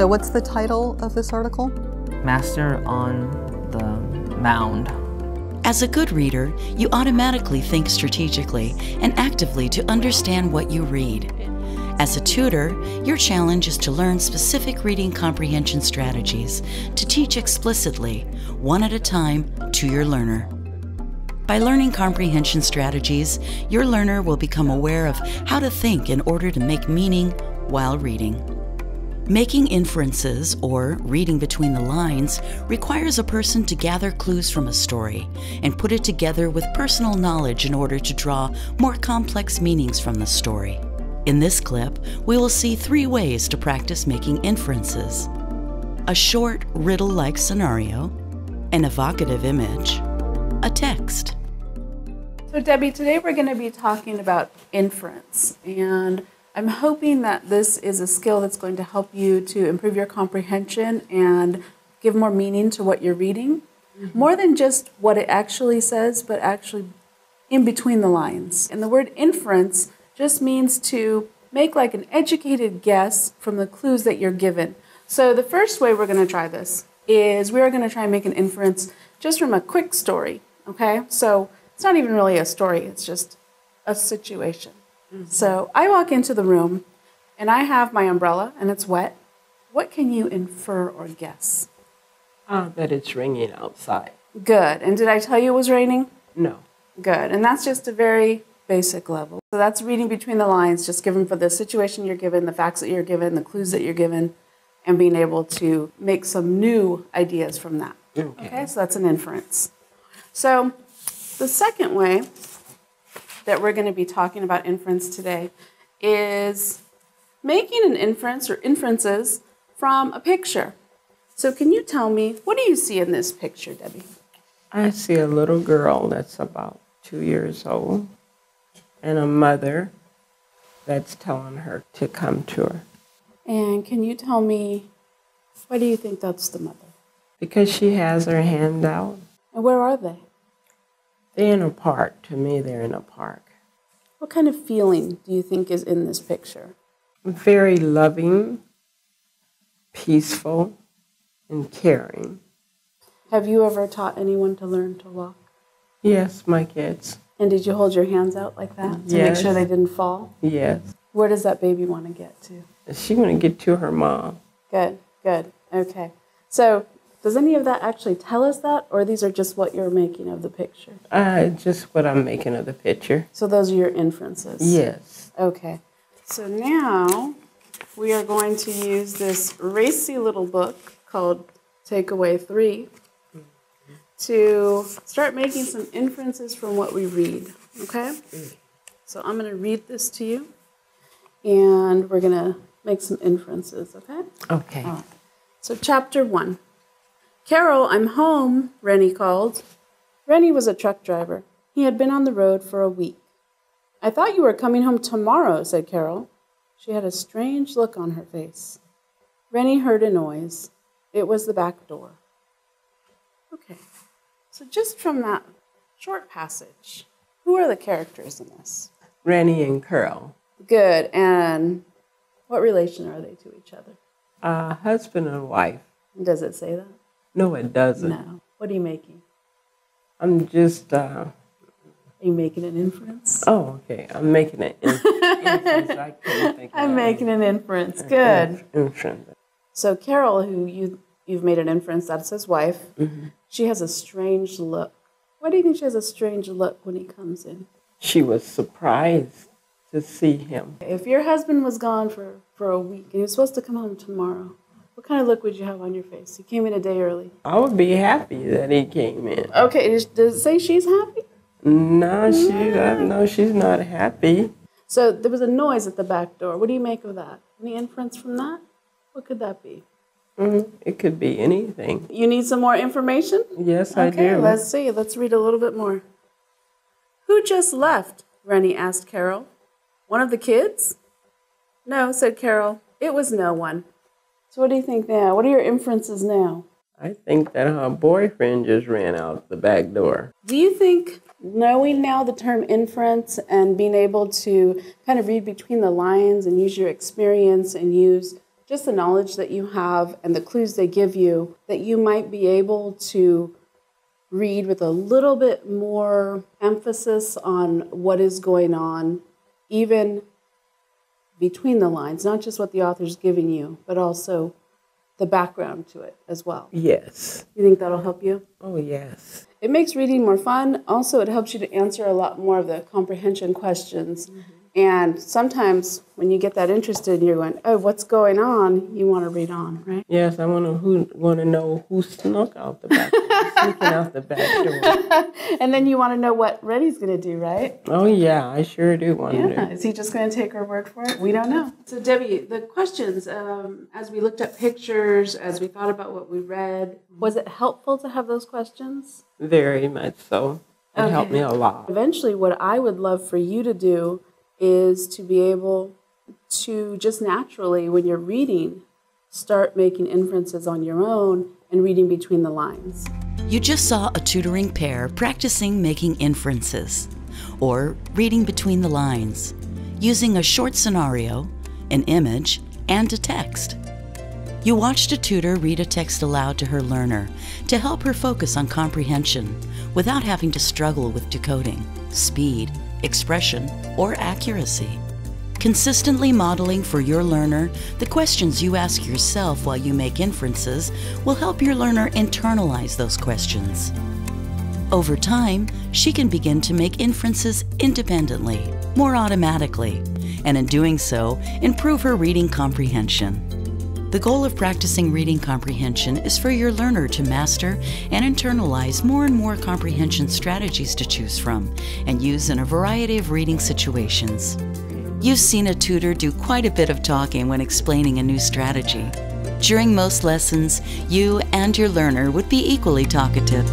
So what's the title of this article? Master on the Mound. As a good reader, you automatically think strategically and actively to understand what you read. As a tutor, your challenge is to learn specific reading comprehension strategies to teach explicitly, one at a time, to your learner. By learning comprehension strategies, your learner will become aware of how to think in order to make meaning while reading. Making inferences, or reading between the lines, requires a person to gather clues from a story and put it together with personal knowledge in order to draw more complex meanings from the story. In this clip, we will see 3 ways to practice making inferences: a short, riddle-like scenario, an evocative image, a text. So Debbie, today we're going to be talking about inference, and I'm hoping that this is a skill that's going to help you to improve your comprehension and give more meaning to what you're reading. More than just what it actually says, but actually in between the lines. And the word inference just means to make like an educated guess from the clues that you're given. So the first way we're going to try this is we are going to try and make an inference just from a quick story, okay? So it's not even really a story, it's just a situation. So I walk into the room and I have my umbrella and it's wet. What can you infer or guess? That it's raining outside. Good. And did I tell you it was raining? No. Good. And that's just a very basic level. So that's reading between the lines, just given for the situation you're given, the facts that you're given, the clues that you're given, and being able to make some new ideas from that. Okay, so that's an inference. So the second way that we're going to be talking about inference today is making an inference or inferences from a picture. So can you tell me, what do you see in this picture, Debbie? I see a little girl that's about 2 years old and a mother that's telling her to come to her. And can you tell me, why do you think that's the mother? Because she has her hand out. And where are they? They're in a park. To me, they're in a park. What kind of feeling do you think is in this picture? Very loving, peaceful, and caring. Have you ever taught anyone to learn to walk? Yes, my kids. And did you hold your hands out like that to make sure they didn't fall? Yes. Where does that baby want to get to? She want to get to her mom. Good, good. Okay. So does any of that actually tell us that, or these are just what you're making of the picture? Just what I'm making of the picture. So those are your inferences? Yes. Okay. So now we are going to use this racy little book called Takeaway 3 to start making some inferences from what we read, okay? So I'm going to read this to you, and we're going to make some inferences, okay? Okay. All right. So chapter 1. Carol, I'm home, Rennie called. Rennie was a truck driver. He had been on the road for a week. I thought you were coming home tomorrow, said Carol. She had a strange look on her face. Rennie heard a noise. It was the back door. Okay, so just from that short passage, who are the characters in this? Rennie and Carol. Good, and what relation are they to each other? Husband and wife. Does it say that? No, it doesn't. No. What are you making? I'm just... Are you making an inference? Oh, okay. I'm making an inference. I couldn't think of I'm making an inference. Good. Inference. So Carol, who you've made an inference, that's his wife. Mm-hmm. She has a strange look. Why do you think she has a strange look when he comes in? She was surprised to see him. If your husband was gone for a week and he was supposed to come home tomorrow, what kind of look would you have on your face? He came in a day early. I would be happy that he came in. Okay, does it say she's happy? No, she's not happy. So there was a noise at the back door. What do you make of that? Any inference from that? What could that be? It could be anything. You need some more information? Yes, I do. Okay, let's see. Let's read a little bit more. Who just left? Rennie asked Carol. One of the kids? No, said Carol. It was no one. So what do you think now? What are your inferences now? I think that her boyfriend just ran out the back door. Do you think knowing now the term inference and being able to kind of read between the lines and use your experience and use just the knowledge that you have and the clues they give you, that you might be able to read with a little bit more emphasis on what is going on, even between the lines, not just what the author's giving you, but also the background to it as well. Yes. You think that'll help you? Oh, yes. It makes reading more fun. Also, it helps you to answer a lot more of the comprehension questions. And sometimes when you get that interested, you're going, oh, what's going on? You want to read on, right? Yes, I want to know who snuck out the back door, sneaking out the back door. And then you want to know what Reddy's going to do, right? Oh, yeah, I sure do want to. Yeah, is he just going to take her word for it? We don't know. So, Debbie, the questions, as we looked at pictures, as we thought about what we read, was it helpful to have those questions? Very much so. It helped me a lot. Eventually, what I would love for you to do is to be able to just naturally, when you're reading, start making inferences on your own and reading between the lines. You just saw a tutoring pair practicing making inferences, or reading between the lines, using a short scenario, an image, and a text. You watched a tutor read a text aloud to her learner to help her focus on comprehension without having to struggle with decoding, speed, expression, or accuracy. Consistently modeling for your learner the questions you ask yourself while you make inferences will help your learner internalize those questions. Over time, she can begin to make inferences independently, more automatically, and in doing so, improve her reading comprehension. The goal of practicing reading comprehension is for your learner to master and internalize more and more comprehension strategies to choose from and use in a variety of reading situations. You've seen a tutor do quite a bit of talking when explaining a new strategy. During most lessons, you and your learner would be equally talkative.